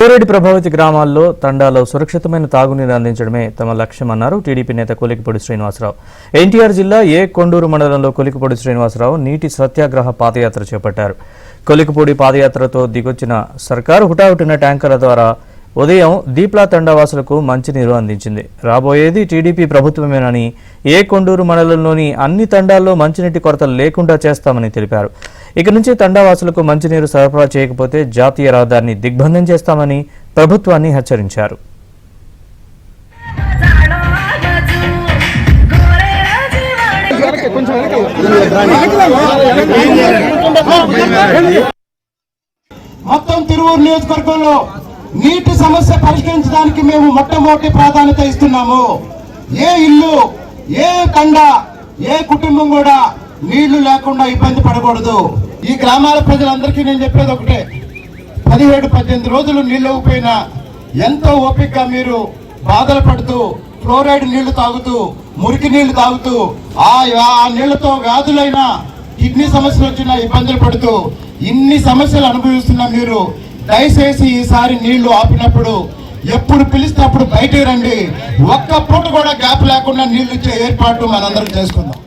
కోరేడి ప్రభావిత గ్రామాల్లో తండాలో సురక్షితమైన తాగునీరు అందించడమే తమ లక్ష్యమన్నారు టీడీపీ నేత కొలికిపూడి శ్రీనివాసరావు. ఎన్టీఆర్ జిల్లా కొండూరు మండలంలో కొలికిపూడి శ్రీనివాసరావు నీటి సత్యాగ్రహ పాదయాత్ర చేపట్టారు. కొలికిపూడి పాదయాత్రతో దిగొచ్చిన సర్కారు హుటాహుటిన ట్యాంకర్ల ద్వారా ఉదయం దీప్లా తండావాసులకు మంచినీరు అందించింది. రాబోయేది టీడీపీ ప్రభుత్వమేనని, కొండూరు మండలంలోని అన్ని తండాల్లో మంచినీటి కొరత లేకుండా చేస్తామని తెలిపారు. ఇక నుంచి తండావాసులకు మంచినీరు సరఫరా చేయకపోతే జాతీయ రహదారిని దిగ్బంధం చేస్తామని ప్రభుత్వాన్ని హెచ్చరించారు. మొత్తం తిరువూరు నియోజకవర్గంలో నీటి సమస్య పరిష్కరించడానికి మేము మొట్టమొదటి ప్రాధాన్యత ఇస్తున్నాము. ఏ ఇల్లు, ఏ తండ, ఏ కుటుంబం కూడా నీళ్లు లేకుండా ఇబ్బంది పడకూడదు. ఈ గ్రామాల ప్రజలందరికీ నేను చెప్పేది ఒకటే, 17-18 రోజులు నీళ్ళు ఇవ్వకపోయినా ఎంతో ఓపికగా మీరు బాధలు పడుతూ ఫ్లోరైడ్ నీళ్లు తాగుతూ, మురికి నీళ్లు తాగుతూ, ఆ నీళ్లతో వ్యాధులైనా, కిడ్నీ సమస్యలు వచ్చినా ఇబ్బందులు పడుతూ ఇన్ని సమస్యలు అనుభవిస్తున్న మీరు దయచేసి ఈసారి నీళ్లు ఆపినప్పుడు ఎప్పుడు పిలిస్తే అప్పుడు బయటకు రండి. ఒక్క పూట కూడా గ్యాప్ లేకుండా నీళ్లు ఇచ్చే ఏర్పాటు మనందరం చేసుకుందాం.